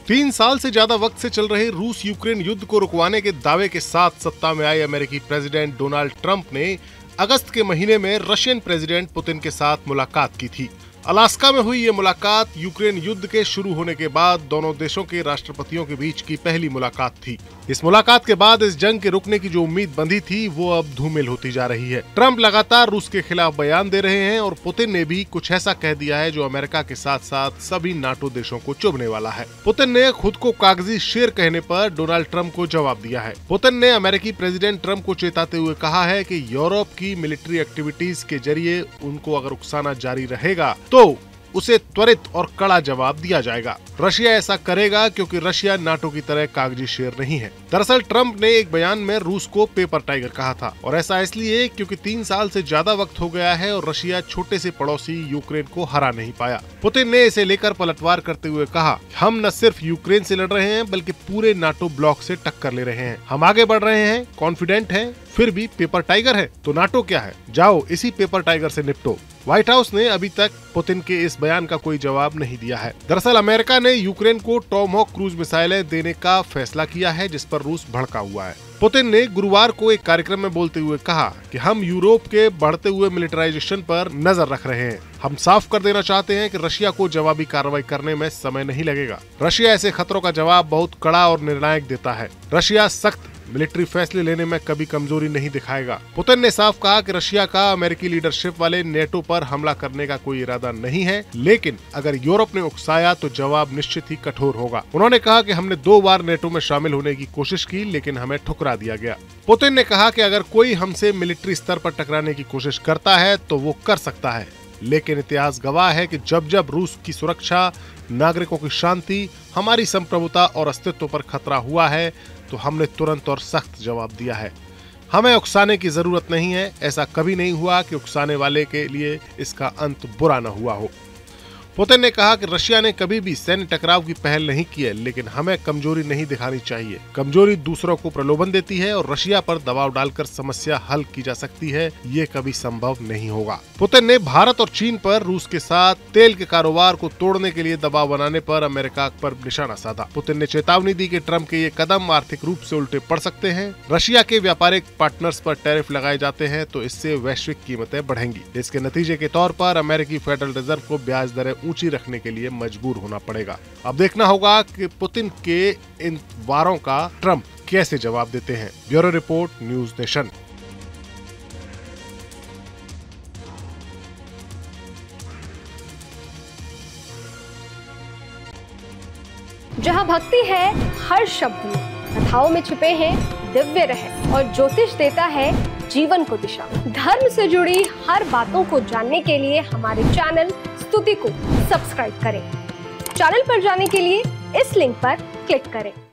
3 साल से ज्यादा वक्त से चल रहे रूस यूक्रेन युद्ध को रुकवाने के दावे के साथ सत्ता में आए अमेरिकी प्रेसिडेंट डोनाल्ड ट्रंप ने अगस्त के महीने में रशियन प्रेसिडेंट पुतिन के साथ मुलाकात की थी। अलास्का में हुई ये मुलाकात यूक्रेन युद्ध के शुरू होने के बाद दोनों देशों के राष्ट्रपतियों के बीच की पहली मुलाकात थी। इस मुलाकात के बाद इस जंग के रुकने की जो उम्मीद बंधी थी वो अब धूमिल होती जा रही है। ट्रंप लगातार रूस के खिलाफ बयान दे रहे हैं और पुतिन ने भी कुछ ऐसा कह दिया है जो अमेरिका के साथ साथ सभी नाटो देशों को चुभने वाला है। पुतिन ने खुद को कागजी शेर कहने पर डोनाल्ड ट्रंप को जवाब दिया है। पुतिन ने अमेरिकी प्रेसिडेंट ट्रंप को चेताते हुए कहा है कि यूरोप की मिलिट्री एक्टिविटीज के जरिए उनको अगर उकसाना जारी रहेगा तो उसे त्वरित और कड़ा जवाब दिया जाएगा। रशिया ऐसा करेगा क्योंकि रशिया नाटो की तरह कागजी शेर नहीं है। दरअसल ट्रंप ने एक बयान में रूस को पेपर टाइगर कहा था और ऐसा इसलिए क्योंकि 3 साल से ज्यादा वक्त हो गया है और रशिया छोटे से पड़ोसी यूक्रेन को हरा नहीं पाया। पुतिन ने इसे लेकर पलटवार करते हुए कहा, हम न सिर्फ यूक्रेन से लड़ रहे हैं बल्कि पूरे नाटो ब्लॉक से टक्कर ले रहे हैं। हम आगे बढ़ रहे हैं, कॉन्फिडेंट हैं, फिर भी पेपर टाइगर है तो नाटो क्या है? जाओ इसी पेपर टाइगर से निपटो। व्हाइट हाउस ने अभी तक पुतिन के इस बयान का कोई जवाब नहीं दिया है। दरअसल अमेरिका ने यूक्रेन को टॉमहॉक क्रूज मिसाइलें देने का फैसला किया है जिस पर रूस भड़का हुआ है। पुतिन ने गुरुवार को एक कार्यक्रम में बोलते हुए कहा कि हम यूरोप के बढ़ते हुए मिलिटराइजेशन पर नजर रख रहे हैं। हम साफ कर देना चाहते हैं कि रशिया को जवाबी कार्रवाई करने में समय नहीं लगेगा। रशिया ऐसे खतरों का जवाब बहुत कड़ा और निर्णायक देता है। रशिया सख्त मिलिट्री फैसले लेने में कभी कमजोरी नहीं दिखाएगा। पुतिन ने साफ कहा कि रशिया का अमेरिकी लीडरशिप वाले नेटो पर हमला करने का कोई इरादा नहीं है, लेकिन अगर यूरोप ने उकसाया तो जवाब निश्चित ही कठोर होगा। उन्होंने कहा कि हमने 2 बार नेटो में शामिल होने की कोशिश की लेकिन हमें ठुकरा दिया गया। पुतिन ने कहा कि अगर कोई हमसे मिलिट्री स्तर पर टकराने की कोशिश करता है तो वो कर सकता है, लेकिन इतिहास गवाह है कि जब जब रूस की सुरक्षा, नागरिकों की शांति, हमारी संप्रभुता और अस्तित्व पर खतरा हुआ है तो हमने तुरंत और सख्त जवाब दिया है। हमें उकसाने की जरूरत नहीं है। ऐसा कभी नहीं हुआ कि उकसाने वाले के लिए इसका अंत बुरा न हुआ हो। पुतिन ने कहा कि रशिया ने कभी भी सैन्य टकराव की पहल नहीं की है, लेकिन हमें कमजोरी नहीं दिखानी चाहिए। कमजोरी दूसरों को प्रलोभन देती है और रशिया पर दबाव डालकर समस्या हल की जा सकती है, ये कभी संभव नहीं होगा। पुतिन ने भारत और चीन पर रूस के साथ तेल के कारोबार को तोड़ने के लिए दबाव बनाने पर अमेरिका पर निशाना साधा। पुतिन ने चेतावनी दी कि ट्रंप के ये कदम आर्थिक रूप से उल्टे पड़ सकते हैं। रशिया के व्यापारिक पार्टनर्स पर टैरिफ लगाए जाते हैं तो इससे वैश्विक कीमतें बढ़ेंगी। इसके नतीजे के तौर पर अमेरिकी फेडरल रिजर्व को ब्याज दरें ऊंची रखने के लिए मजबूर होना पड़ेगा। अब देखना होगा कि पुतिन के इन वारों का ट्रंप कैसे जवाब देते हैं। Bureau report, news nation. जहां भक्ति है हर शब्द में, कथाओं में छुपे हैं दिव्य रहस्य और ज्योतिष देता है जीवन को दिशा। धर्म से जुड़ी हर बातों को जानने के लिए हमारे चैनल स्तुति को सब्सक्राइब करें। चैनल पर जाने के लिए इस लिंक पर क्लिक करें।